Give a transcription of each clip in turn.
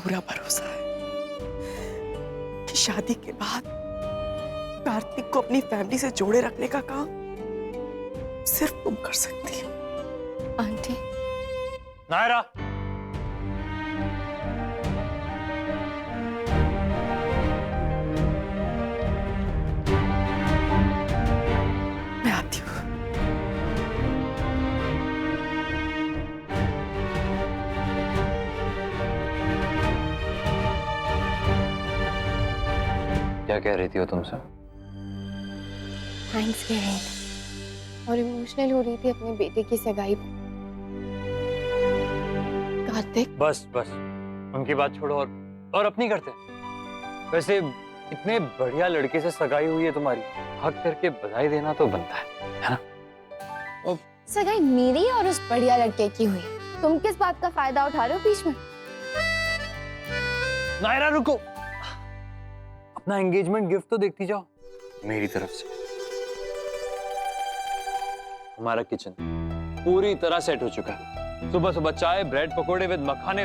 पूरा भरोसा है कि शादी के बाद कार्तिक को अपनी फैमिली से जोड़े रखने का काम सिर्फ तुम कर सकती हो। आंटी। नायरा, मैं आती हूँ। क्या कह रही थी वो तुमसे? थैंक्स कह रही थी और इमोशनल हो रही थी अपने बेटे की सगाई पर। कार्तिक, बस बस उनकी बात छोड़ो और अपनी करते। वैसे इतने बढ़िया लड़के से सगाई हुई है तुम्हारी, हक करके बधाई देना तो बनता है ना? सगाई मेरी और उस बढ़िया लड़के की हुई, तुम किस बात का फायदा उठा रहे हो बीच में? नायरा रुको, अपना एंगेजमेंट गिफ्ट तो देखती जाओ मेरी तरफ से। हमारा किचन पूरी तरह सेट हो चुका है। सुबह सुबह चाय, ब्रेड पकोड़े विद मखाने,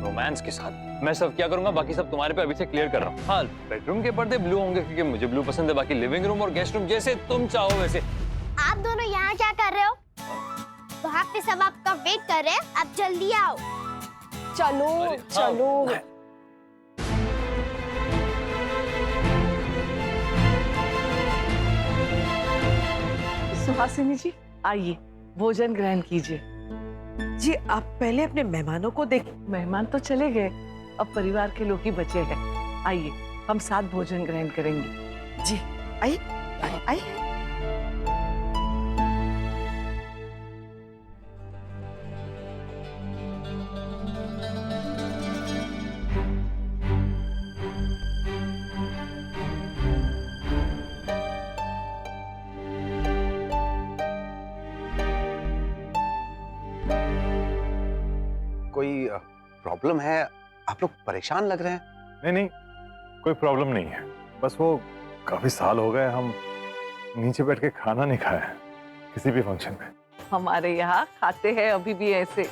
रोमांस के साथ। मैं सब क्या करूंगा, बाकी सब तुम्हारे पे अभी से क्लियर कर रहा हूँ। हाँ, बेडरूम के पर्दे ब्लू होंगे क्योंकि मुझे ब्लू पसंद है। बाकी लिविंग रूम और गेस्ट रूम जैसे तुम चाहो वैसे। आप दोनों यहाँ क्या कर रहे हो? वहाँ पे सब आपका वेट कर रहे हैं, आप जल्दी आओ। चलो चलो। सुहासिनी जी, आइए भोजन ग्रहण कीजिए। जी, आप पहले अपने मेहमानों को देखिए। मेहमान तो चले गए, अब परिवार के लोग ही बचे हैं। आइए हम साथ भोजन ग्रहण करेंगे। जी, आइए आइए। कोई प्रॉब्लम है? आप लोग परेशान लग रहे हैं। नहीं नहीं, कोई प्रॉब्लम नहीं है। बस वो काफी साल हो गए हम नीचे बैठ के खाना नहीं खाया है किसी भी फंक्शन में। हमारे यहाँ खाते हैं अभी भी ऐसे,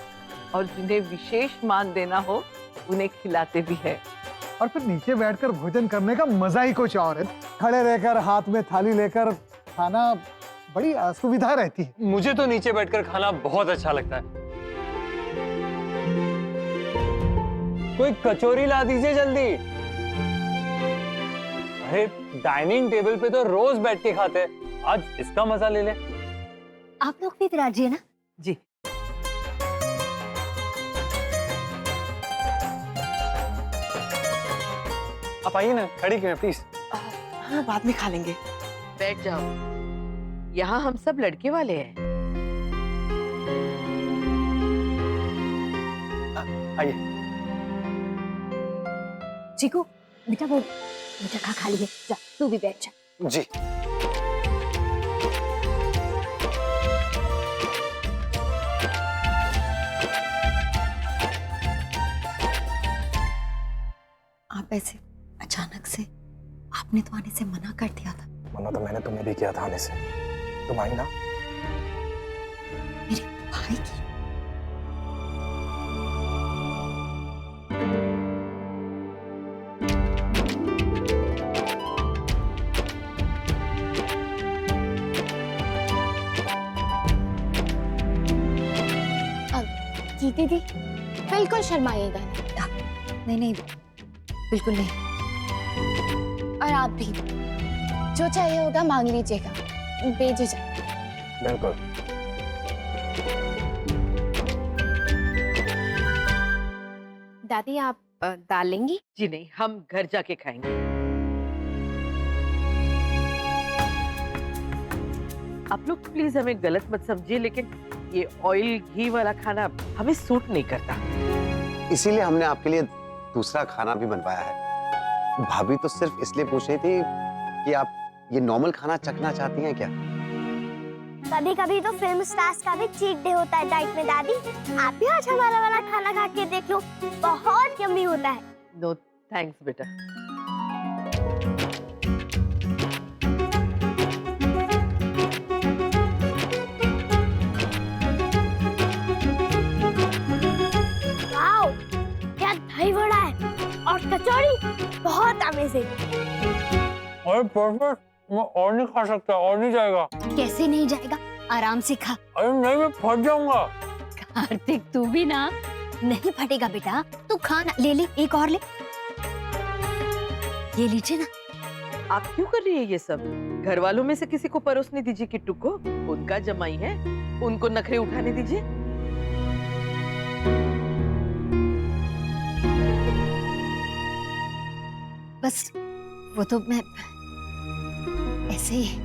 और जिन्हें विशेष मान देना हो उन्हें खिलाते भी है। और फिर नीचे बैठकर भोजन करने का मजा ही कुछ और है। खड़े रहकर हाथ में थाली लेकर खाना बड़ी असुविधा रहती है। मुझे तो नीचे बैठकर खाना बहुत अच्छा लगता है। कोई कचौरी ला दीजिए जल्दी। अरे डाइनिंग टेबल पे तो रोज बैठ के खाते हैं, आज इसका मजा ले ले। आप लोग भी राजी है ना? जी। आप आइए ना, खड़ी क्यों हैं प्लीज? हाँ, बाद में खा लेंगे। बैठ जाओ, यहाँ हम सब लड़के वाले हैं। आइए। चीकू, बेटा वो बेटा खा लिए, जा तू भी बैठ जा। जी। आप ऐसे अचानक से, आपने तो आने से मना कर दिया था। मना तो मैंने तुम्हें भी किया था आने से। तुम आई ना? मेरे भाई की। जी दीदी, बिल्कुल शर्माइएगा नहीं। नहीं, बिल्कुल नहीं। और आप भी जो चाहिए होगा मांग लीजिएगा, बेझिझक। बिल्कुल। दादी, आप दाल लेंगी? जी नहीं, हम घर जाके खाएंगे। आप लोग प्लीज हमें गलत मत समझिए, लेकिन ये ऑयल घी वाला खाना हमें सूट नहीं करता। इसीलिए हमने आपके लिए दूसरा खाना भी बनवाया है। भाभी तो सिर्फ इसलिए पूछ रही थी कि आप ये नॉर्मल खाना चखना चाहती हैं क्या? कभी कभी तो फिल्म स्टार्स का भी चीट डे होता है डाइट में। दादी, आप भी आज हमारा वाला खाना खा के देख लो, बहुत यम्मी होता है। नो थैंक्स बेटा। वाओ, क्या दही बड़ा है। कचौड़ी बहुत अमेजिंग। अरे परफेक्ट, मैं और नहीं खा सकता, और नहीं जाएगा। कैसे नहीं जाएगा, आराम से खा। अरे नहीं, मैं फट जाऊंगा। कार्तिक तू भी ना। नहीं फटेगा बेटा, तू खा ना। ले ले, एक और ले। ये लीजिए ना। आप क्यों कर रही है ये सब? घर वालों में से किसी को परोसने दीजिए किट्टू को, उनका जमाई है, उनको नखरे उठाने दीजिए। बस वो तो मैं ऐसे ही।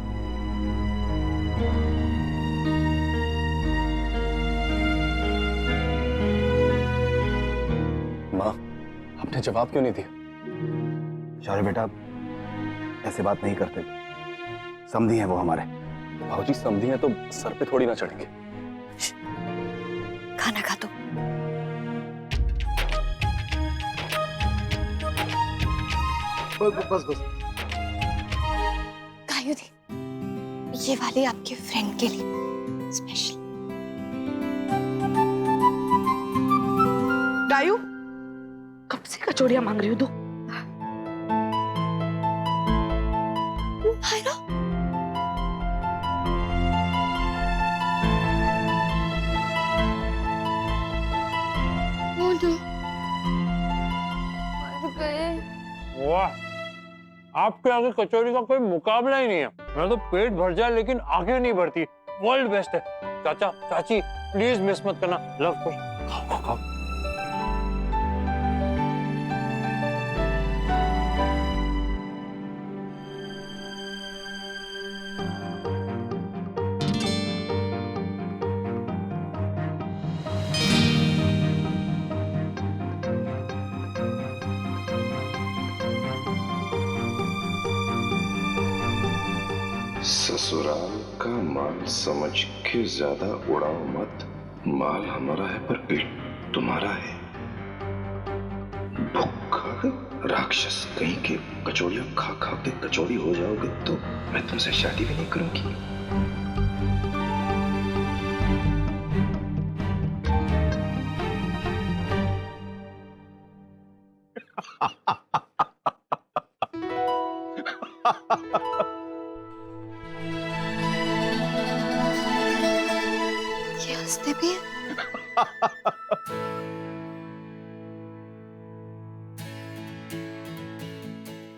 माँ, आपने जवाब क्यों नहीं दिया? शौर्य बेटा, ऐसे बात नहीं करते, समधी हैं वो हमारे। भाऊजी समधी हैं तो सर पे थोड़ी ना चढ़ेंगे। खाना खा तो। बस कायू दी, ये वाली आपके फ्रेंड के लिए स्पेशल। गायू, कब से कचौड़ियां मांग रही हो? दो। मायरा, मोनू, मर गए। वाह, आपके आगे कचौड़ी का कोई मुकाबला ही नहीं है। मेरा तो पेट भर जाए लेकिन आगे नहीं भरती। वर्ल्ड बेस्ट है। चाचा चाची प्लीज मिस मत करना। लव कुछ खाओ खाओ खाओ। ससुराल का माल समझ के ज्यादा उड़ाओ मत। माल हमारा है पर पेट तुम्हारा है। भूखा राक्षस कहीं के कचौड़ियां खा खा के कचौड़ी हो जाओगे तो मैं तुमसे शादी भी नहीं करूंगी। ये हंसते भी हैं।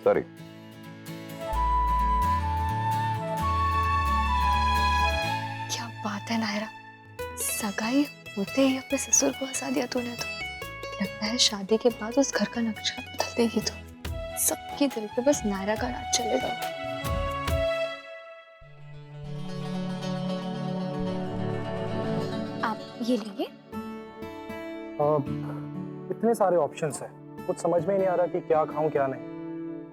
सॉरी। क्या बात है नायरा, सगाई होते ही अपने ससुर को हंसा दिया तूने तो। लगता है शादी के बाद उस घर का नक्शा बदल देगी तू। सबके दिल पे बस नायरा का राज चलेगा। आप ये लीजिए। इतने सारे ऑप्शंस हैं, कुछ समझ में ही नहीं आ रहा कि क्या खाऊं क्या नहीं।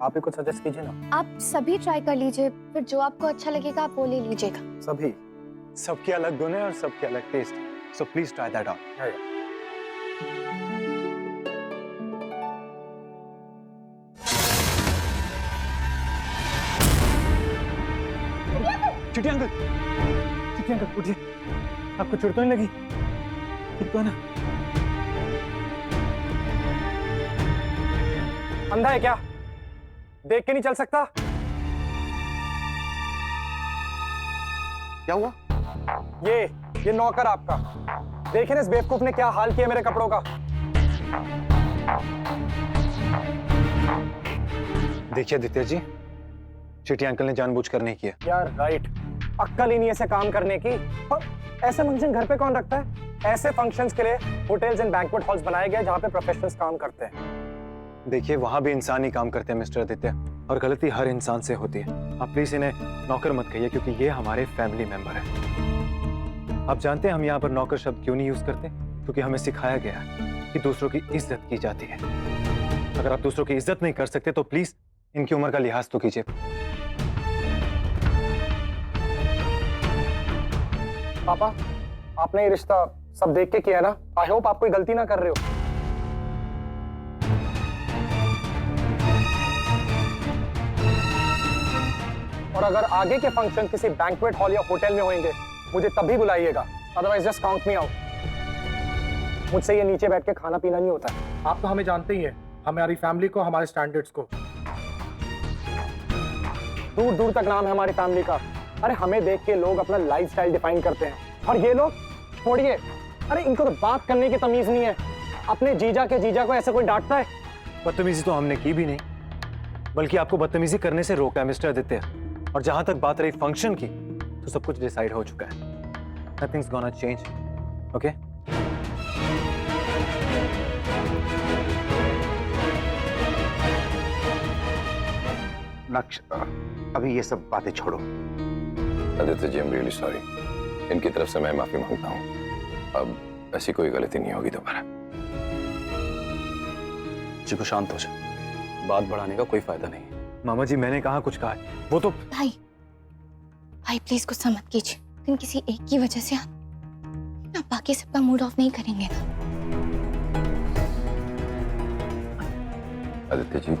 आप ही कुछ सजेस्ट कीजिए ना। आप सभी ट्राई कर लीजिए, फिर जो आपको अच्छा लगेगा आप वो ले लीजिएगा। सभी? सबके अलग गुण है और सबके अलग taste, so please try that out. Chitti uncle, Chitti uncle उठिए। आपको चोट तो नहीं लगी? ठीक तो है ना? अंधा है क्या? देख के नहीं चल सकता? क्या हुआ? ये नौकर आपका, देखे ना इस बेवकूफ ने क्या हाल किया मेरे कपड़ों का। देखिए आदित्य जी, चिट्टी अंकल ने जानबूझकर नहीं किया। यार राइट, अक्कल ही नहीं ऐसे काम करने की। और ऐसे फंक्शन घर पे कौन रखता है? ऐसे फंक्शंस के लिए होटल्स एंड बैंक्वेट हॉल्स बनाए गए जहाँ पे प्रोफेशनल्स काम करते हैं। देखिए वहां भी इंसान ही काम करते हैं मिस्टर आदित्य, और गलती हर इंसान से होती है। आप प्लीज इन्हें नौकर मत कहिए क्योंकि ये हमारे फैमिली मेंबर है। आप जानते हैं हम यहाँ पर नौकर शब्द क्यों नहीं यूज करते? क्योंकि हमें सिखाया गया है कि दूसरों की इज्जत की जाती है। अगर आप दूसरों की इज्जत नहीं कर सकते तो प्लीज इनकी उम्र का लिहाज तो कीजिए। पापा, आपने ये रिश्ता सब देख के किया है ना? आई होप आप कोई गलती ना कर रहे हो। और अगर आगे के फंक्शन किसी बैंक्वेट हॉल या होटल में होंगे मुझे तभी बुलाइएगा, otherwise just count me out. मुझसे ये नीचे बैठ के खाना पीना नहीं होता है। आप तो हमें जानते ही हैं, हमारी फैमिली को, हमारे स्टैंडर्ड्स को। दूर दूर तक नाम है हमारी फैमिली का। अरे हमें देख के लोग अपना लाइफस्टाइल डिफाइन करते हैं, और ये लोग छोड़िए, अरे इनको तो बात करने की तमीज नहीं है। अपने जीजा के जीजा को ऐसे कोई डांटता है? बदतमीजी तो हमने की भी नहीं, बल्कि आपको बदतमीजी करने से रोका है मिस्टर आदित्य। और जहां तक बात रही फंक्शन की, तो सब कुछ डिसाइड हो चुका है। Nothing's gonna change, okay? नक्श, अभी ये सब बातें छोड़ो। Aditya ji, I am really sorry. इनकी तरफ से मैं माफी मांगता हूँ। अब ऐसी कोई गलती नहीं होगी दोबारा। जी को शांत हो जाए, बात बढ़ाने का कोई फायदा नहीं है। मामा जी, मैंने कहा कुछ कहा है, वो तो। भाई प्लीज गुस्सा मत कीजिए, लेकिन किसी एक की वजह से आप बाकी सबका मूड ऑफ नहीं करेंगे ना। आदित्य जी,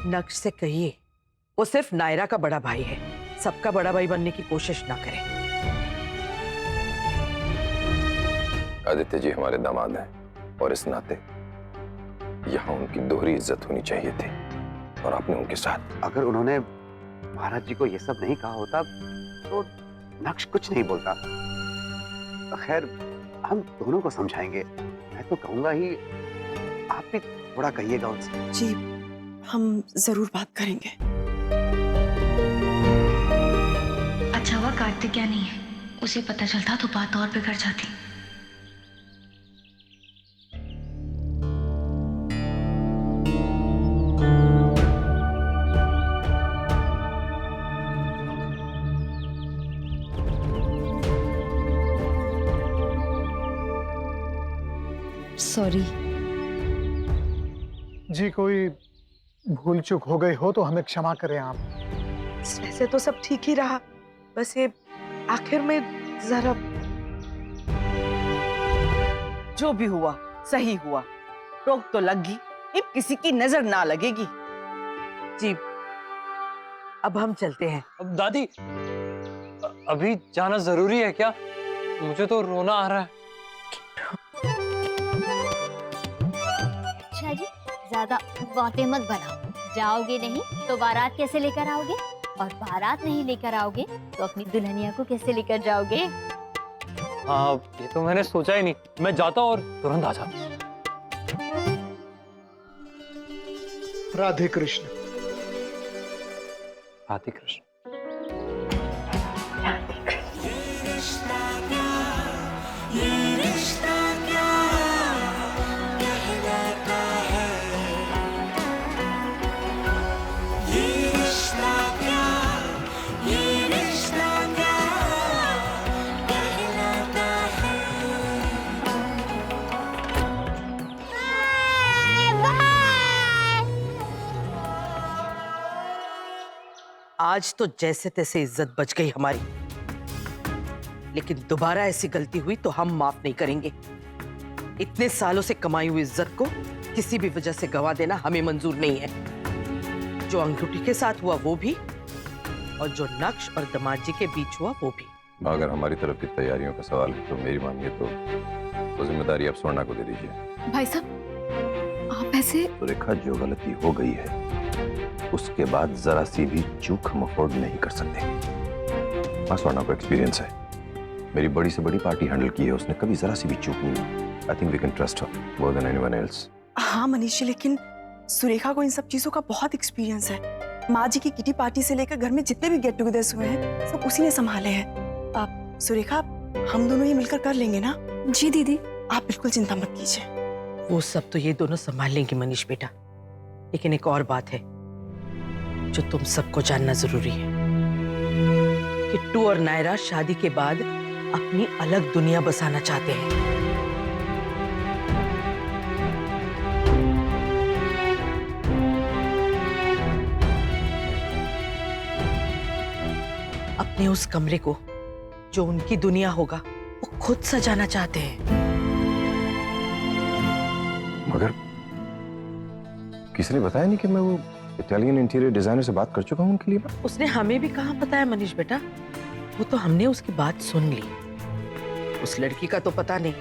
नक्श से कहिए वो सिर्फ नायरा का बड़ा भाई है, सबका बड़ा भाई बनने की कोशिश ना करे। आदित्य जी हमारे दामाद हैं, और इस नाते यहाँ उनकी दोहरी इज्जत होनी चाहिए थी, और आपने उनके साथ। अगर उन्होंने महाराज जी को ये सब नहीं कहा होता तो नक्श कुछ नहीं बोलता। खैर, हम दोनों को समझाएंगे। मैं तो कहूंगा ही, आप भी थोड़ा कहिएगा उनसे। जी, हम जरूर बात करेंगे। अच्छा हुआ कार्तिक क्या नहीं है, उसे पता चलता तो बात और बिगड़ जाती। सॉरी जी, कोई भूल चूक हो गई हो तो हमें क्षमा करें आप। वैसे तो सब ठीक ही रहा, बस ये आखिर में जरा। जो भी हुआ सही हुआ, रोक तो लग गई, अब किसी की नजर ना लगेगी। जी, अब हम चलते हैं। अब दादी, अभी जाना जरूरी है क्या? मुझे तो रोना आ रहा है। अच्छा जी, ज्यादा बातें मत बनाओ। जाओगे नहीं तो बारात कैसे लेकर आओगे, और बारात नहीं लेकर आओगे तो अपनी दुल्हनिया को कैसे लेकर जाओगे? हाँ, ये तो मैंने सोचा ही नहीं। मैं जाता और तुरंत आ जाता। राधे कृष्ण। राधे कृष्ण। आज तो जैसे तैसे इज्जत बच गई हमारी, लेकिन दोबारा ऐसी गलती हुई तो हम माफ नहीं करेंगे। इतने सालों से कमाई हुई इज्जत को किसी भी वजह से गवा देना हमें मंजूर नहीं है। जो अंगूठी के साथ हुआ वो भी, और जो नक्श और दामाद जी के बीच हुआ वो भी। अगर हमारी तरफ की तैयारियों का सवाल है तो मेरी मानिए तो जिम्मेदारी आप स्वर्णा को दे दीजिए। भाई साहब, आप ऐसे। तो रेखा, जो गलती हो गई है उसके बाद जरा सी भी चूक हम अफोर्ड नहीं कर सकते। हाँ, स्वर्णा को एक्सपीरियंस है, मेरी बड़ी से बड़ी पार्टी हैंडल की है, उसने कभी जरा सी भी चूक नहीं। I think we can trust her more than anyone else. हाँ मनीष जी, लेकिन सुरेखा को इन सब चीजों का बहुत एक्सपीरियंस है। माँ जी की किटी पार्टी से लेकर घर में जितने भी गेट टुगेदर्स हुए हैं सब उसी ने संभाले हैं। आप सुरेखा, हम दोनों ही मिलकर कर लेंगे ना? जी दीदी। आप बिल्कुल चिंता मत कीजिए। वो सब तो ये दोनों संभाल लेंगे मनीष बेटा, लेकिन एक और बात है जो तुम सबको जानना जरूरी है। किट्टू और नायरा शादी के बाद अपनी अलग दुनिया बसाना चाहते हैं। अपने उस कमरे को जो उनकी दुनिया होगा वो खुद सजाना चाहते हैं। मगर किसी ने बताया नहीं कि मैं वो इटालियन इंटीरियर डिजाइनर से बात कर चुका हूँ उनके लिए मैं। उसने हमें भी कहाँ पता है मनीष बेटा, वो तो हमने उसकी बात सुन ली। उस लड़की का तो पता नहीं,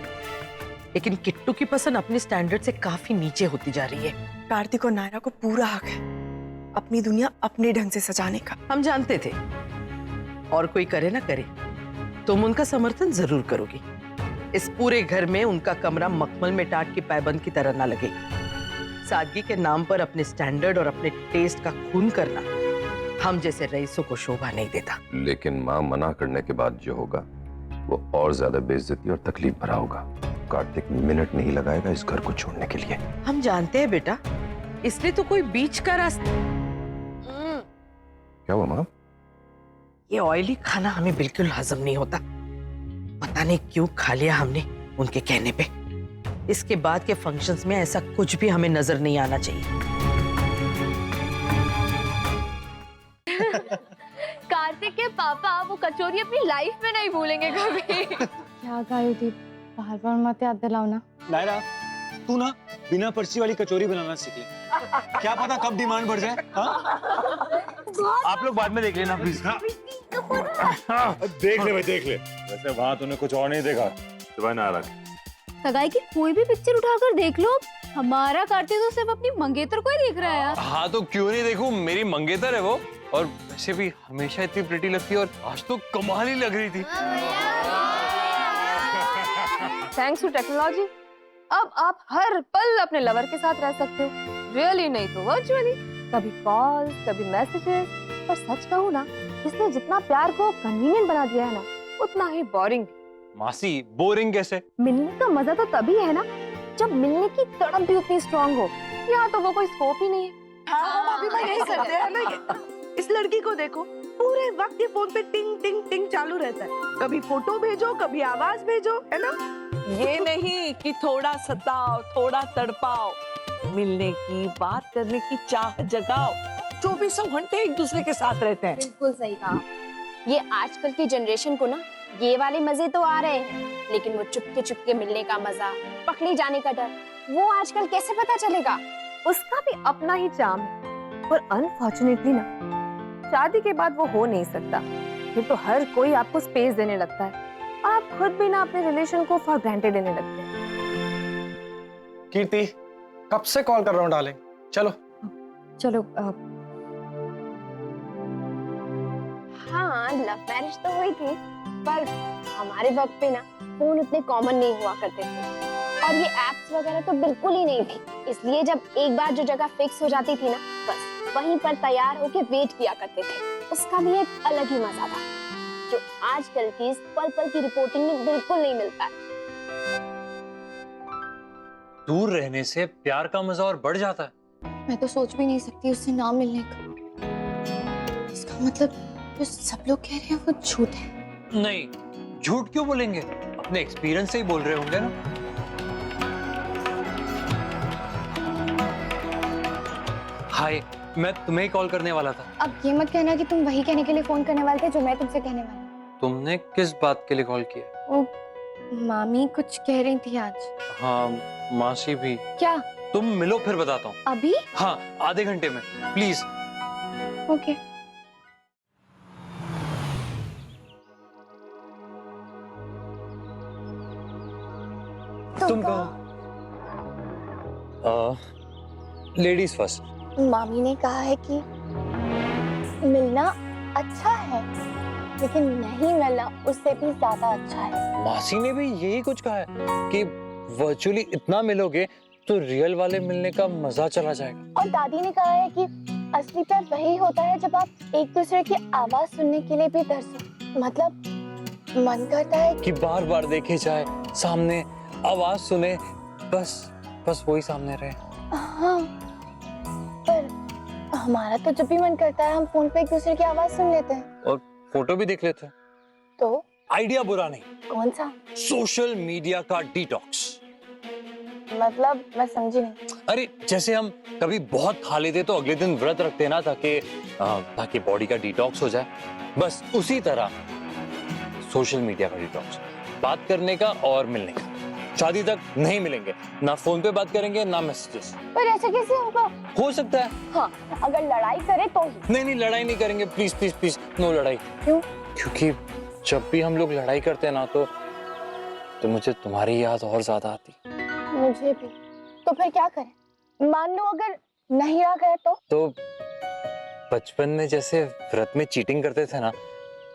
लेकिन किट्टू की पसंद अपने स्टैंडर्ड से काफी नीचे होती जा रही है। कार्तिक और नायरा को पूरा हक है अपनी दुनिया अपने ढंग से सजाने का। हम जानते थे, और कोई करे ना करे तुम उनका समर्थन जरूर करोगी। इस पूरे घर में उनका कमरा मखमल में टाट की पायबंद की तरह ना लगे। सादगी के नाम पर अपने स्टैंडर्ड और अपने टेस्ट का खून करना हम जैसे रईसों को शोभा नहीं देता। लेकिन माँ मना करने के बाद जो होगा वो और ज्यादा बेइज्जती और तकलीफ भरा होगा। कार्तिक मिनट नहीं लगाएगा इस घर को छोड़ने के लिए। हम जानते हैं बेटा, इसलिए तो कोई बीच का रास्ता। क्या हुआ माँ? ये ऑयली खाना हमें बिल्कुल हजम नहीं होता, पता नहीं क्यों खा लिया हमने उनके कहने पे। इसके बाद के फंक्शंस में ऐसा कुछ भी हमें नजर नहीं आना चाहिए। कार्तिक के पापा वो कचौरी अपनी लाइफ में नहीं भूलेंगे कभी। क्या गायु थी, बार बार मत याद दिलाओ ना। नायरा, तू ना बिना पर्ची वाली कचौरी बनाना सीख ले। क्या पता कब डिमांड बढ़ जाए। आप लोग बाद में देख लेना प्लीज। देख ले भाई देख ले, वैसे वहां तूने कुछ और नहीं देखा सिवाय नायरा के। सगाई की कोई भी पिक्चर उठाकर देख लो, हमारा कार्तिक तो सिर्फ अपनी मंगेतर को ही देख रहा है यार। हाँ तो क्यों नहीं देखूं, मेरी मंगेतर है वो, और वैसे भी हमेशा इतनी प्रिटी लगती है और आज तो कमाल ही लग रही थी। थैंक्स टू टेक्नोलॉजी अब आप हर पल अपने लवर के साथ रह सकते हो, रियली नहीं तो वर्चुअली। कभी कॉल, कभी मैसेजेस। पर सच कहूँ ना, इसने जितना प्यार को कन्वीनियंट बना दिया है ना, उतना ही बोरिंग। मासी बोरिंग कैसे? मिलने का मजा तो तभी है ना जब मिलने की तड़प भी उतनी स्ट्रांग हो। यहाँ तो वो कोई स्कोप ही नहीं है। हाँ, अभी मैं यही करते हैं ना। इस लड़की को देखो, पूरे वक्त ये फोन पे टिंग टिंग टिंग चालू रहता है। कभी फोटो भेजो, कभी आवाज भेजो, है ना। ये नहीं कि थोड़ा सताओ, थोड़ा तड़पाओ, मिलने की, बात करने की चाह जगाओ। 24 घंटे एक दूसरे के साथ रहते हैं। बिल्कुल सही कहा। ये आजकल की जनरेशन को ना ये वाले मजे तो आ रहे हैं, लेकिन वो चुपके चुपके मिलने का मजा, पकड़ी जाने का डर, वो आजकल कैसे पता चलेगा? उसका भी अपना ही चार्म है, पर अनफॉर्चुनेटली ना शादी के बाद वो हो नहीं सकता। फिर तो हर कोई आपको स्पेस देने लगता है, आप खुद भी ना अपने रिलेशन को फॉर ग्रांटेड लेने लगते हैं। कीर्ति, कब से कॉल कर रहा हूँ डार्लिंग, चलो। चलो हाँ, लव मैरिज तो हुई थी, पर हमारे वक्त पे ना फोन उतने कॉमन नहीं हुआ करते थे, और ये एप्स वगैरह तो बिल्कुल ही नहीं थी। इसलिए जब एक बार जो जगह फिक्स हो जाती थी ना, बस वहीं पर तैयार होके वेट किया करते थे। उसका भी एक अलग ही मजा था, जो आजकल की इस पल पल की रिपोर्टिंग में बिल्कुल नहीं मिलता है। दूर रहने से प्यार का मजा और बढ़ जाता है। मैं तो सोच भी नहीं सकती उससे ना मिलने का। इसका मतलब जो सब लोग कह रहे हैं वो झूठ है। नहीं, झूठ क्यों बोलेंगे, अपने एक्सपीरियंस से ही बोल रहे होंगे ना। हाय, मैं तुम्हें ही कॉल करने वाला था। अब ये मत कहना कि तुम वही कहने के लिए फोन करने वाले थे जो मैं तुमसे कहने वाली हूँ। तुमने किस बात के लिए कॉल किया? ओ, मामी कुछ कह रही थी आज। हाँ, मासी भी। क्या? तुम मिलो फिर बताता हूँ। अभी? हाँ, आधे घंटे में प्लीज। ओके। तुम कहो। Ladies first. मामी ने कहा है कि मिलना अच्छा है, लेकिन नहीं मिलना उससे भी ज्यादा अच्छा है। मासी ने भी यही कुछ कहा है कि वर्चुअली इतना मिलोगे तो रियल वाले मिलने का मजा चला जाएगा। और दादी ने कहा है कि असली प्यार वही होता है जब आप एक दूसरे की आवाज सुनने के लिए भी तरसो। मतलब मन करता है कि बार बार देखे जाए, सामने आवाज सुने, बस वही सामने रहे। हाँ, पर हमारा तो जब भी मन करता है हम फोन पे एक दूसरे की आवाज सुन लेते हैं और फोटो भी देख लेते हैं। तो आइडिया बुरा नहीं। कौन सा? सोशल मीडिया का डिटॉक्स। मतलब मैं समझी नहीं। अरे जैसे हम कभी बहुत खा लेते तो अगले दिन व्रत रखते ना, ताकि बॉडी का डिटॉक्स हो जाए, बस उसी तरह सोशल मीडिया का डिटॉक्स, बात करने का और मिलने का। शादी तक नहीं मिलेंगे, ना फोन पे बात करेंगे ना मैसेजेस। पर ऐसा कैसे होगा? हो सकता है। हाँ, अगर लड़ाई करे तो ही। नहीं नहीं, लड़ाई नहीं करेंगे, प्लीज प्लीज प्लीज, नो लड़ाई। क्यों? क्योंकि जब भी हम लोग लड़ाई करते हैं ना तो मुझे तुम्हारी याद और ज्यादा आती। मुझे भी। तो फिर क्या करें? मान लो अगर नहीं आ गया तो बचपन में जैसे व्रत में चीटिंग करते थे ना,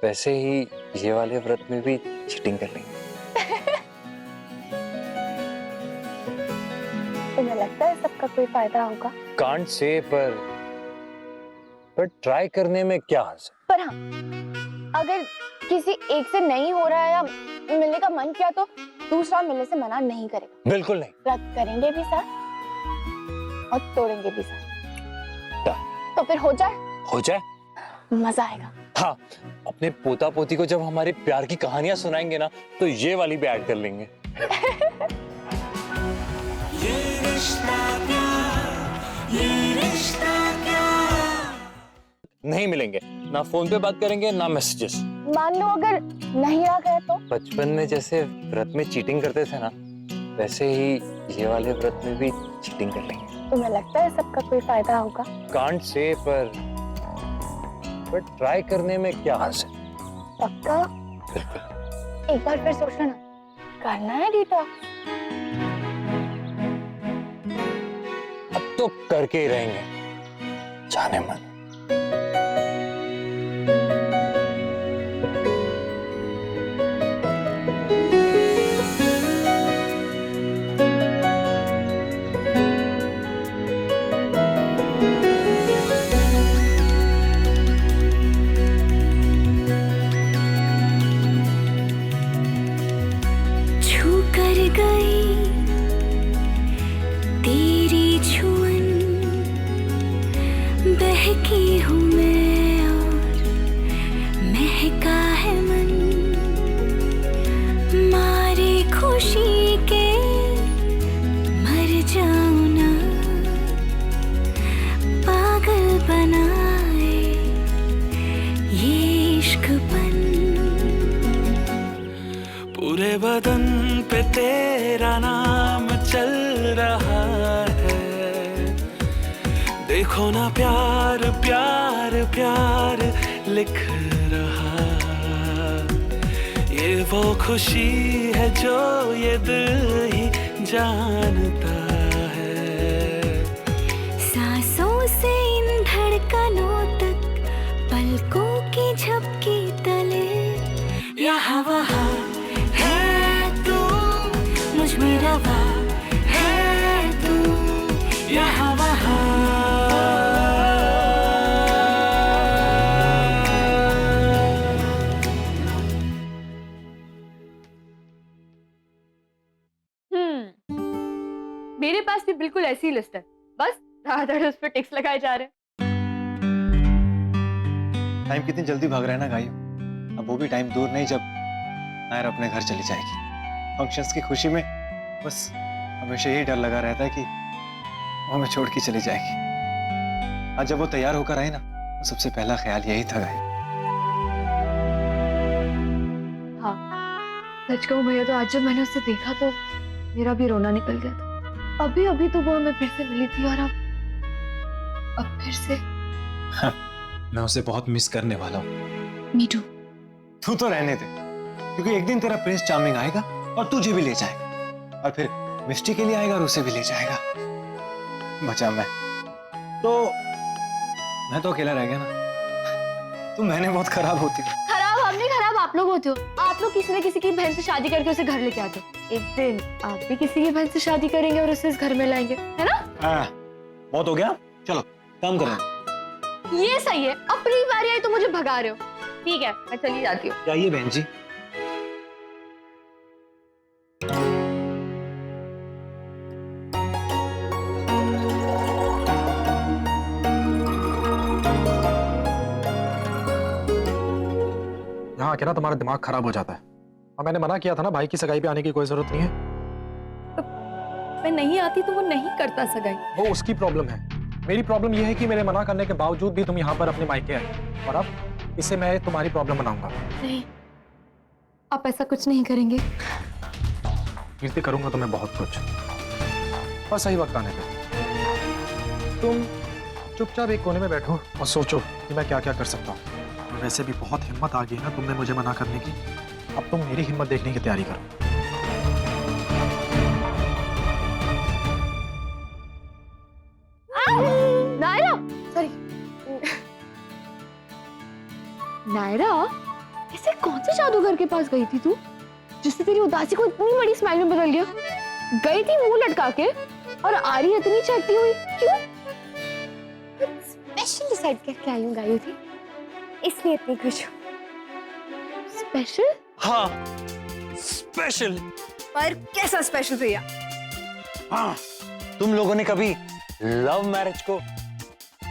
वैसे ही ये वाले व्रत में भी चीटिंग कर लेंगे। तुम्हें लगता है सबका कोई फायदा होगा? कांट से, पर ट्राई करने में क्या हर्ज है? पर हाँ, अगर किसी एक से नहीं हो रहा है या मिलने का मन किया तो दूसरा मिलने से मना नहीं करेगा। बिल्कुल नहीं। व्रत करेंगे भी साथ और तोड़ेंगे भी साथ। तो फिर हो जाए, मजा आएगा। हाँ, अपने पोता पोती को जब हमारे प्यार की कहानियां सुनाएंगे ना तो ये वाली भी ऐड कर लेंगे। नहीं मिलेंगे, ना फोन पे बात करेंगे ना मैसेजेस। मान लो अगर नहीं आ गया तो बचपन में जैसे व्रत में चीटिंग करते थे ना, वैसे ही ये वाले व्रत में भी चीटिंग कर लेंगे। तुम्हें लगता है सबका कोई फायदा होगा? कांट से, पर ट्राई करने में क्या हर्ज है? पक्का? बिल्कुल। एक बार फिर सोचना ना, करना है डिटॉक्स। अब तो करके ही रहेंगे, जाने मन। पूरे बदन पे तेरा नाम चल रहा है, देखो ना प्यार प्यार प्यार लिख रहा। ये वो खुशी है जो ये दिल ही जानता है। सांसों से इन धड़कनों तक, पलकों की झपकी तले, यहाँ वहाँ है तू, मुझ में रवा है तू, यहाँ वहाँ। मेरे पास भी बिल्कुल ऐसी लिस्ट है, बस धड़ाधड़ उस पर टिक्स लगाए जा रहे हैं। टाइम कितनी जल्दी भाग रहा है ना गाइयों। अब वो भी टाइम दूर नहीं जब नायर अपने घर चली जाएगी। फंक्शंस की खुशी में बस हमेशा यही डर लगा रहता है कि वो हमें छोड़ के चली जाएगी। आज जब वो तैयार होकर आई ना, तो सबसे पहला ख्याल यही था गाय। हाँ, सच कहूं भैया तो आज जब मैंने उसे देखा तो मेरा भी रोना निकल गया था। अभी अभी तो वो हमें फिर से मिली थी और अब फिर से। हाँ, मैं उसे बहुत मिस करने वाला हूँ। Me too. तू तो रहने दे, क्योंकि एक दिन तेरा प्रिंस चार्मिंग आएगा और तुझे भी ले जाएगा, और फिर मिस्टी के लिए आएगा और उसे भी ले जाएगा। बचा मैं तो अकेला रह गया ना। तुम बहनें बहुत खराब होती हो। खराब हम नहीं, खराब आप लोग होते हो। आप लोग किसी न किसी की बहन से शादी करके उसे घर लेके आते हो। एक दिन आप भी किसी की बहन से शादी करेंगे और उसे इस घर में लाएंगे, है ना? बहुत हो गया, चलो काम करें। ये सही है, अपनी बारी आई तो मुझे भगा रहे हो। ठीक है, मैं चली जाती हूँ। जाइए बहन जी। यहाँ आके ना तुम्हारा दिमाग खराब हो जाता है। और मैंने मना किया था ना, भाई की सगाई पे आने की कोई जरूरत नहीं है। मैं नहीं आती तो वो नहीं करता सगाई। वो उसकी प्रॉब्लम है। मेरी प्रॉब्लम ये है कि मेरे मना करने के बावजूद भी तुम यहाँ पर अपने मायके आए, और अब इसे मैं तुम्हारी प्रॉब्लम बनाऊंगा। नहीं, आप ऐसा कुछ नहीं करेंगे। कीर्ति करूंगा तो मैं बहुत कुछ, और सही वक्त आने पे। तुम चुपचाप एक कोने में बैठो और सोचो कि मैं क्या क्या कर सकता हूँ। और वैसे भी बहुत हिम्मत आ गई है ना तुमने मुझे मना करने की, अब तुम मेरी हिम्मत देखने की तैयारी करो। नायरा, सॉरी नायरा, ऐसे कौन से जादूगर के पास गई थी तू जिससे तेरी उदासी को इतनी बड़ी स्माइल में बदल गया? गई थी मुंह लटका के और आ रही इतनी चढ़ती हुई क्यों? स्पेशल डिसाइड करके आई हूँ गायु थी, इसलिए इतनी खुश हूँ। स्पेशल? हाँ, स्पेशल। पर कैसा स्पेशल भैया? हाँ, तुम लोगों ने कभी लव मैरिज को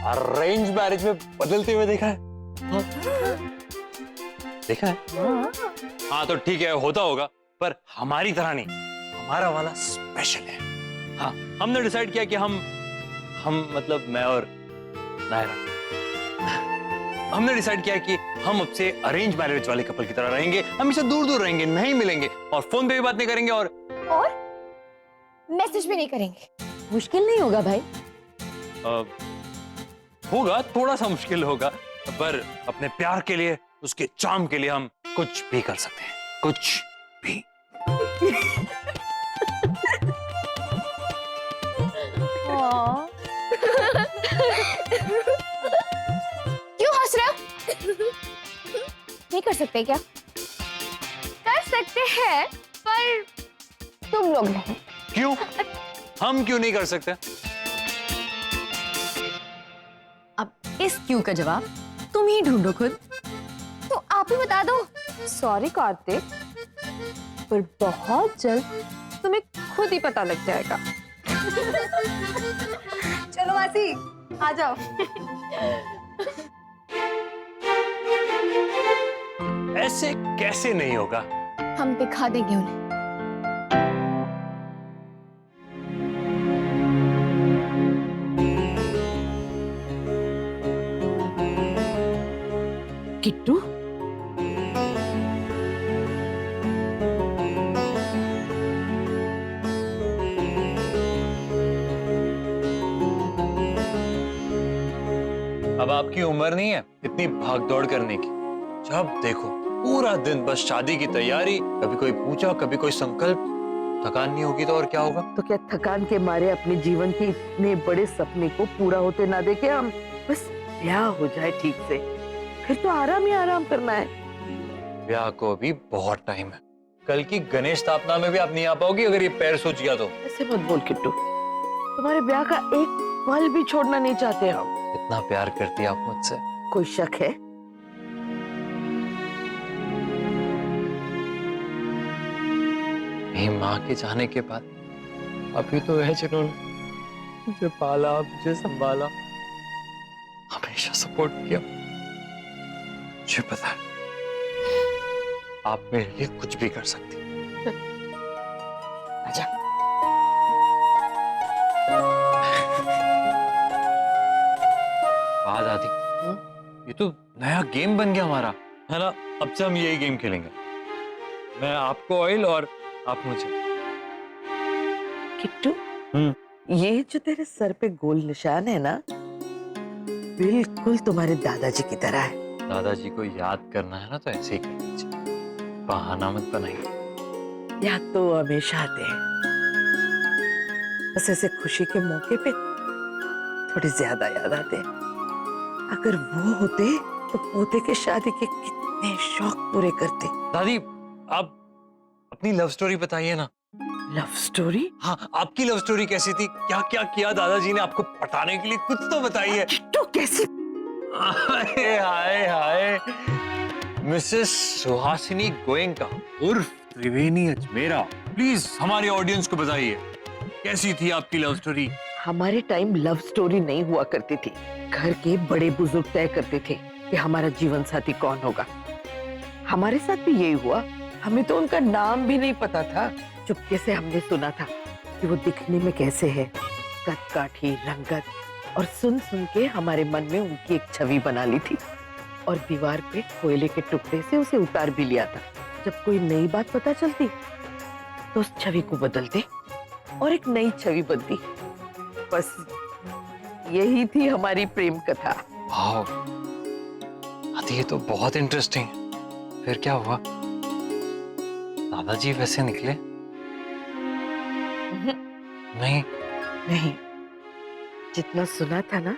अरेंज मैरिज में बदलते हुए देखा है? हाँ? देखा है? हाँ तो ठीक है, होता होगा, पर हमारी तरह नहीं, हमारा वाला स्पेशल है। हाँ, हमने डिसाइड किया कि हम मतलब मैं और नायरा, हमने डिसाइड किया कि हम अब से अरेंज मैरिज वाले कपल की तरह रहेंगे, हमेशा दूर दूर रहेंगे, नहीं मिलेंगे और फोन पे भी बात नहीं करेंगे और मैसेज भी नहीं करेंगे। मुश्किल नहीं होगा भाई? होगा, थोड़ा सा मुश्किल होगा, पर अपने प्यार के लिए, उसके चार्म के लिए हम कुछ भी कर सकते हैं, कुछ भी। क्यों हंस रहे हो? नहीं कर सकते क्या? कर सकते हैं, पर तुम लोग नहीं। क्यों? हम क्यों नहीं कर सकते? अब इस क्यों का जवाब तुम ही ढूंढो खुद। तो आप ही बता दो। सॉरी कार्तिक, पर बहुत जल्द तुम्हें खुद ही पता लग जाएगा। चलो मासी, आ जाओ। ऐसे कैसे नहीं होगा? हम दिखा देंगे उन्हें। किट्टू, अब आपकी उम्र नहीं है इतनी भागदौड़ करने की। जब देखो पूरा दिन बस शादी की तैयारी, कभी कोई पूजा, कभी कोई संकल्प। थकान नहीं होगी तो और क्या होगा? तो क्या थकान के मारे अपने जीवन के इतने बड़े सपने को पूरा होते ना देखे हम? बस ब्याह हो जाए ठीक से, फिर तो आराम ही आराम करना है। ब्याह को अभी बहुत टाइम है। कल की गणेश स्थापना में भी आप नहीं आ पाओगी अगर ये पैर सोच गया तो। ऐसे मत बोल किट्टू, तुम्हारे ब्याह का एक पल भी छोड़ना नहीं चाहते हम। इतना प्यार करती है आप मुझसे? कोई शक है? मेरी माँ के जाने के बाद अभी तो है जिन्होंने मुझे पाला, मुझे संभाला, हमेशा सपोर्ट किया। मुझे पता है आप मेरे लिए कुछ भी कर सकती। आजा। बात आती, ये तो नया गेम बन गया हमारा, है ना? अब से हम यही गेम खेलेंगे, मैं आपको ऑयल और आप मुझे। किट्टू, ये जो तेरे सर पे गोल निशान है ना, बिल्कुल तुम्हारे दादाजी की तरह है। दादाजी को याद करना है ना तो ऐसे ही कर लीजिए, बहाना मत बनाइए। याद तो हमेशा आते हैं, बस ऐसे खुशी के मौके पे थोड़ी ज्यादा याद आते हैं। अगर वो होते तो पोते के शादी के कितने शौक पूरे करते। दादी, आप अपनी लव स्टोरी बताइए ना। Love story? हाँ, आपकी लव स्टोरी कैसी थी? क्या क्या किया दादाजी ने आपको पटाने के लिए? कुछ तो बताइए। तो कैसी? हाय हाय हाय, मिसेस सुहासिनी गोयनका उर्फ त्रिवेणी अजमेरा, प्लीज हमारे ऑडियंस को बताइए कैसी थी आपकी लव स्टोरी? हमारे टाइम लव स्टोरी नहीं हुआ करती थी। घर के बड़े बुजुर्ग तय करते थे कि हमारा जीवन साथी कौन होगा। हमारे साथ भी यही हुआ। हमें तो उनका नाम भी नहीं पता था। चुपके से हमने सुना था कि वो दिखने में कैसे है, कद काठी, रंगत, और सुन सुन के हमारे मन में उनकी एक छवि बना ली थी और दीवार पे कोयले के टुकड़े से उसे उतार भी लिया था। जब कोई नई बात पता चलती तो उस छवि को बदल दे और एक नई छवि बनती। बस यही थी हमारी प्रेम कथा। वाह दादी, ये तो बहुत इंटरेस्टिंग है। फिर क्या हुआ? दादाजी वैसे निकले? नहीं नहीं, जितना सुना था ना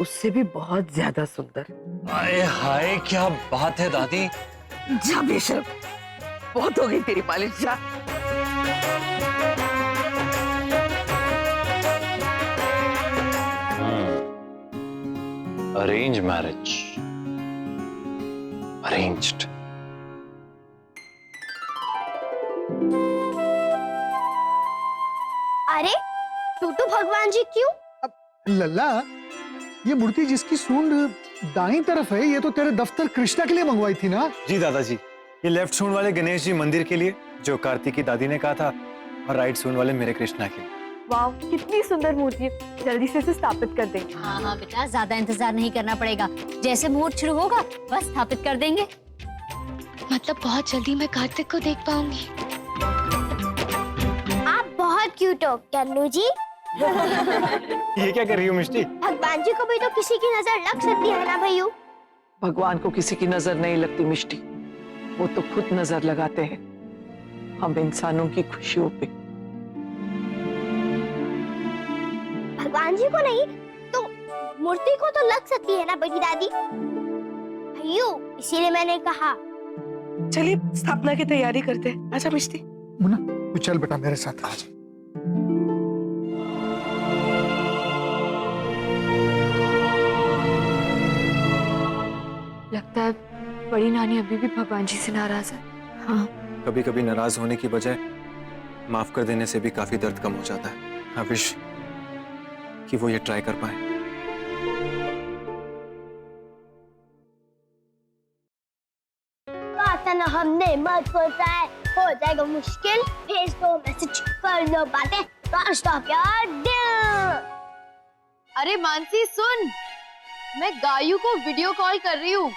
उससे भी बहुत ज्यादा सुंदर। आए हाय, क्या बात है दादी। जा बेशर्म, बहुत हो गई तेरी मालिश। जा। Arrange marriage, arranged. अरे टूटू भगवान जी क्यों? लल्ला, ये मूर्ति जिसकी सूंड दाईं तरफ है, ये तो तेरे दफ्तर कृष्णा के लिए मंगवाई थी ना? जी दादाजी, ये लेफ्ट सूंड वाले गणेश जी मंदिर के लिए, जो कार्तिक की दादी ने कहा था, और राइट सूंड वाले मेरे कृष्णा के लिए। वाह, कितनी सुंदर मूर्ति है। जल्दी से इसे स्थापित कर देंगे। हाँ हाँ बेटा, ज्यादा इंतजार नहीं करना पड़ेगा। जैसे मुहूर्त शुरू होगा बस स्थापित कर देंगे। मतलब बहुत जल्दी मैं कार्तिक को देख पाऊंगी। आप बहुत क्यूट हो कन्नू जी। ये क्या कर रही हो मिष्टी? भगवान जी को भी तो किसी की नजर लग सकती है ना भैयू? भगवान को किसी की नजर नहीं लगती मिष्टी, वो तो खुद नजर लगाते हैं हम इंसानों की खुशियों पे। भगवान जी को नहीं तो मूर्ति को तो लग सकती है ना बड़ी दादी? भैयू, इसीलिए मैंने कहा। चलिए स्थापना की तैयारी करते हैं। आजा मिष्टी। मुन्ना, तू चल बेटा मेरे साथ। आज लगता है बड़ी नानी अभी भी भगवान जी से नाराज है। हाँ, कभी कभी नाराज होने की बजाय माफ कर देने से भी काफी दर्द कम हो जाता है। आई विश कि वो ये ट्राई कर पाए। ना हमने मत सोचा है, हो जाएगा मुश्किल। भेज दो मैसेज, कर लो बातें, स्टॉप यार दिल। अरे मानसी सुन, मैं गायू को वीडियो कॉल कर रही हूँ।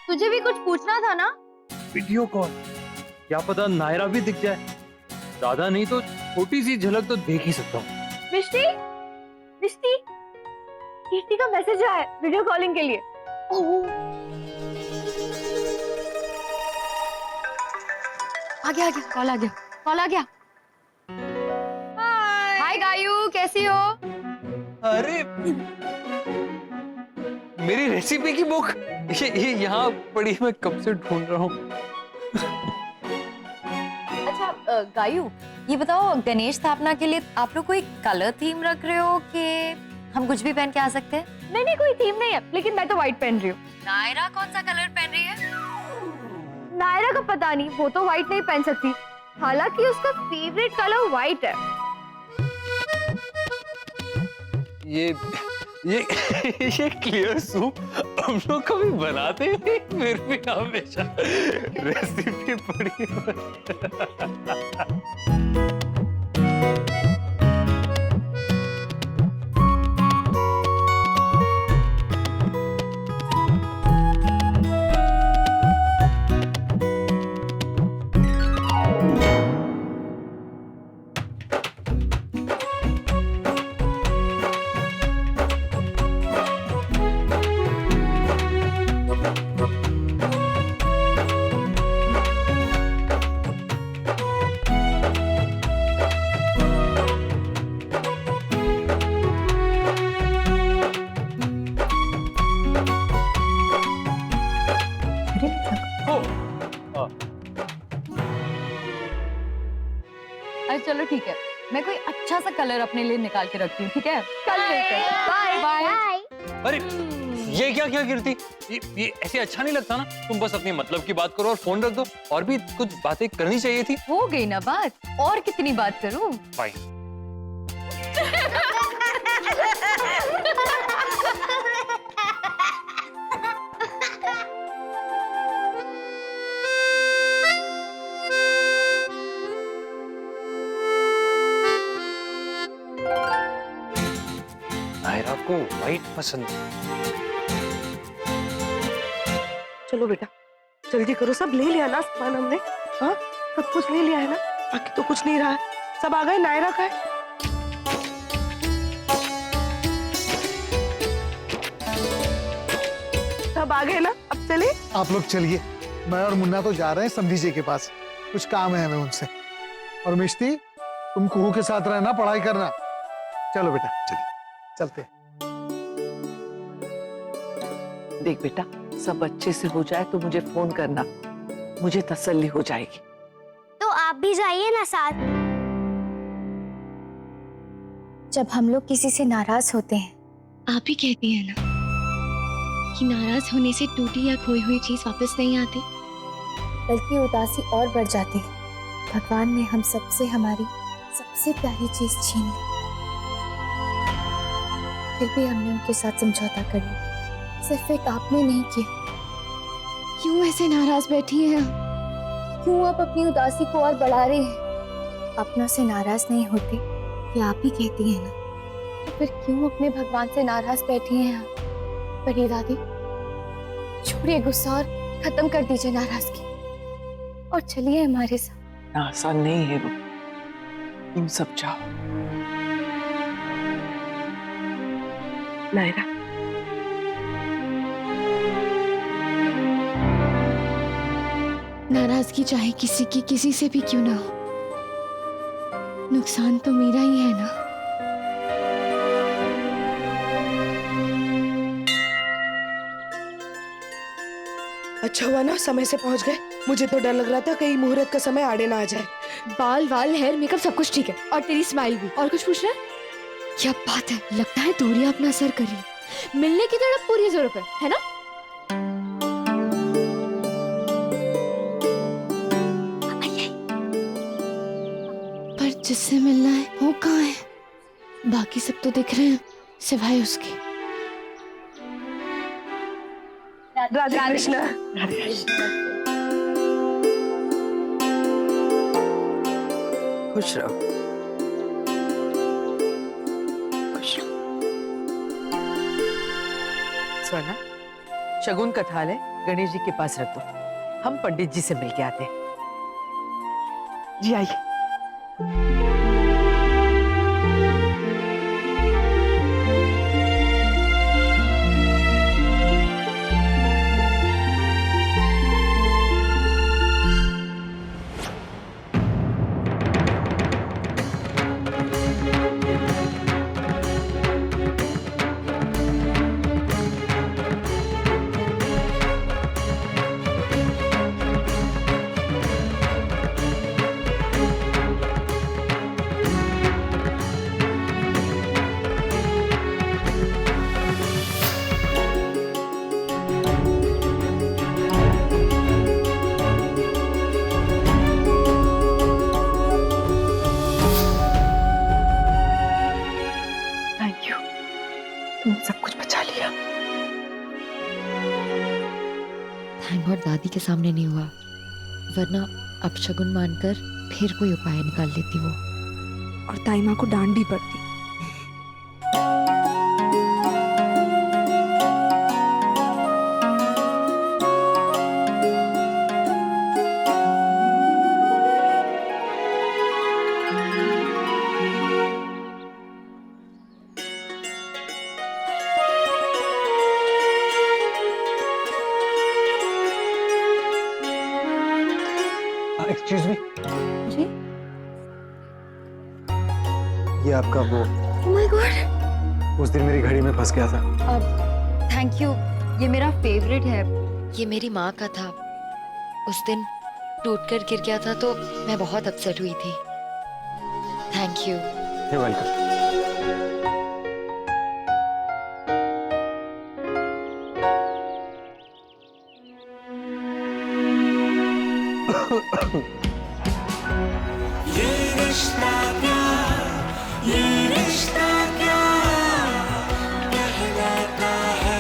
तुझे भी कुछ पूछना था ना? Video call? क्या पता नायरा भी दिख जाए। ज्यादा नहीं तो छोटी सी झलक तो देख ही सकता हूँ। मिष्टी, मिष्टी, कीर्ति का मैसेज आया है वीडियो कॉलिंग के लिए। आ गया, कॉल आ गया, कॉल आ गया। हाय गायू, कैसी हो? अरे मेरी रेसिपी की बुक ये यहाँ पड़ी, मैं कब से ढूंढ रहा हूँ। अच्छा गायू, ये बताओ गणेश स्थापना के लिए आप लोग कोई कलर थीम रख रहे हो कि हम कुछ भी पहन के आ सकते हैं? नहीं, कोई थीम नहीं है, लेकिन मैं तो व्हाइट पहन रही हूँ। नायरा कौन सा कलर पहन रही है? नायरा का पता नहीं, वो तो व्हाइट नहीं पहन सकती, हालांकि उसका फेवरेट कलर व्हाइट है। ये क्लियर सूप हम लोग कभी बनाते नहीं, फिर भी हमेशा रेसिपी पड़ी। चलो ठीक है, मैं कोई अच्छा सा कलर अपने लिए निकाल के रखती हूँ, ठीक है? कल मिलते हैं। Bye bye. अरे ये क्या कीर्ति, ये ऐसे अच्छा नहीं लगता ना। तुम बस अपनी मतलब की बात करो और फोन रख दो। और भी कुछ बातें करनी चाहिए थी। हो गई ना बात, और कितनी बात करूं? बाय। नायरा को व्हाइट पसंद। चलो बेटा जल्दी करो, सब ले लिया ना सामान हमने। हाँ सब कुछ ले लिया है ना? बाकी तो कुछ नहीं रहा है। सब आ गए। नायरा का है? सब आ गए ना? अब चले? आप लोग चलिए, मैं और मुन्ना तो जा रहे हैं समधी जी के पास, कुछ काम है हमें उनसे। और मिश्ती, तुम कुहू के साथ रहना, पढ़ाई करना। चलो बेटा, चलिए चलते हैं। देख बेटा, सब अच्छे से हो जाए तो मुझे फोन करना, मुझे तसल्ली हो जाएगी। तो आप भी जाइए ना साथ। जब हम लोग किसी से नाराज होते हैं, आप ही कहती हैं ना कि नाराज होने से टूटी या खोई हुई चीज वापस नहीं आती। बल्कि उदासी और बढ़ जाती है। भगवान ने हम सबसे हमारी सबसे प्यारी चीज छीन ली, फिर भी हमने उनके साथ समझौता कर लिया। सिर्फ एक आपने नहीं किया। क्यों ऐसे नाराज बैठी हैं आप? क्यों आप अपनी उदासी को और बढ़ा रहे हैं? अपनों से नाराज नहीं होते, ये आप ही कहती हैं ना। तो फिर क्यों अपने भगवान से नाराज बैठी हैं आप? बड़ी दादी, छोड़िए गुस्सा और खत्म कर दीजिए नाराजगी और चलिए हमारे साथ। आसान नहीं है वो, तुम सब जाओ। नायरा, नाराजगी चाहे किसी की किसी से भी क्यों ना हो, नुकसान तो मेरा ही है ना। अच्छा हुआ ना समय से पहुंच गए। मुझे तो डर लग रहा था कहीं मुहूर्त का समय आड़े ना आ जाए। बाल वाल हेयर मेकअप सब कुछ ठीक है, और तेरी स्माइल भी। और कुछ पूछना है? क्या बात है, लगता है दूरियां अपना असर कर रही है। मिलने की तड़प पूरी जोरों पर है ना? पर जिससे मिलना है वो कहाँ है? बाकी सब तो दिख रहे हैं सिवाय उसके। राधे कृष्ण। खुश रहो, खुश रहो। स्वर्णा, शगुन का थाल है, गणेश जी के पास रख दो। हम पंडित जी से मिलके आते हैं। जी आइए। सब कुछ बचा लिया। थैंक गॉड दादी के सामने नहीं हुआ, वरना अपशगुन मानकर फिर कोई उपाय निकाल लेती वो, और ताई माँ को डांट भी पड़ती। एक्सक्यूज मी, जी? ये आपका वो Oh my God! उस दिन मेरी घड़ी में फंस गया था। थैंक यू, ये मेरा फेवरेट है। ये मेरी माँ का था, उस दिन टूटकर गिर गया था तो मैं बहुत अपसेट हुई थी। Thank you. You're welcome. ये रिश्ता क्या, ये रिश्ता क्या कहलाता है,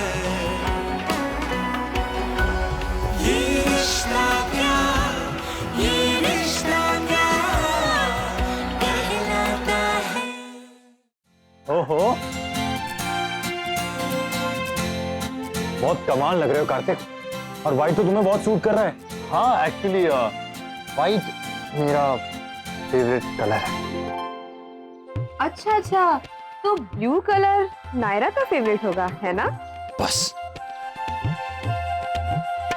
ये रिश्ता क्या, ये रिश्ता क्या कहलाता है। ओहो, बहुत कमाल लग रहे हो कार्तिक, और वाइट तो तुम्हें बहुत सूट कर रहा है। हाँ एक्चुअली वाइट मेरा फेवरेट कलर है। अच्छा अच्छा, तो ब्लू कलर नायरा का फेवरेट होगा, है ना? बस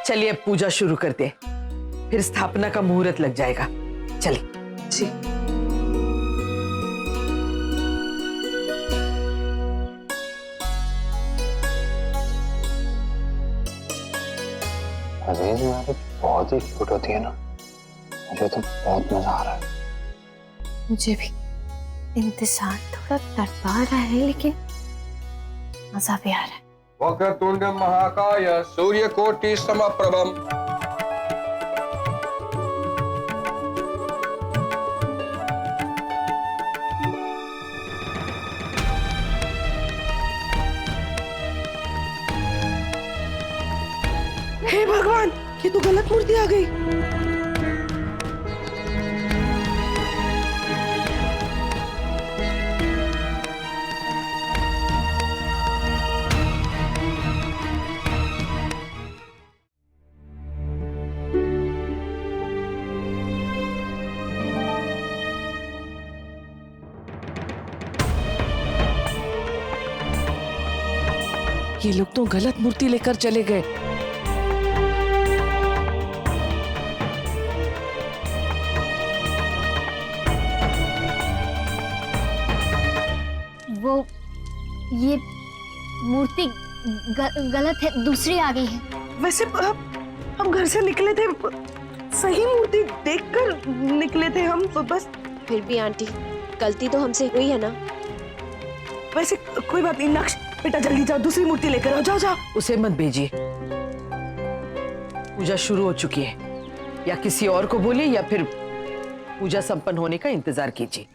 चलिए अब पूजा शुरू करते हैं, फिर स्थापना का मुहूर्त लग जाएगा। चलिए जी। अजीज मेरी बहुत ही क्यूट होती है ना, मुझे तो बहुत मजा आ रहा है। मुझे भी इंतजार थोड़ा तड़पा रहा है, लेकिन मजा भी आ रहा है। वक्रतुंड महाकाय सूर्यकोटि समप्रभम। हे भगवान, ये तो गलत मूर्ति आ गई। ये लोग तो गलत मूर्ति लेकर चले गए। वो ये मूर्ति गलत है, दूसरी आ गई है। वैसे हम घर से निकले थे, सही मूर्ति देखकर निकले थे हम, तो बस। फिर भी आंटी, गलती तो हमसे हुई है ना। वैसे कोई बात नहीं, नक्श बेटा जल्दी जाओ, दूसरी मूर्ति लेकर आओ, जाओ जाओ। उसे मत भेजिए, पूजा शुरू हो चुकी है। या किसी और को बोलिए या फिर पूजा संपन्न होने का इंतजार कीजिए।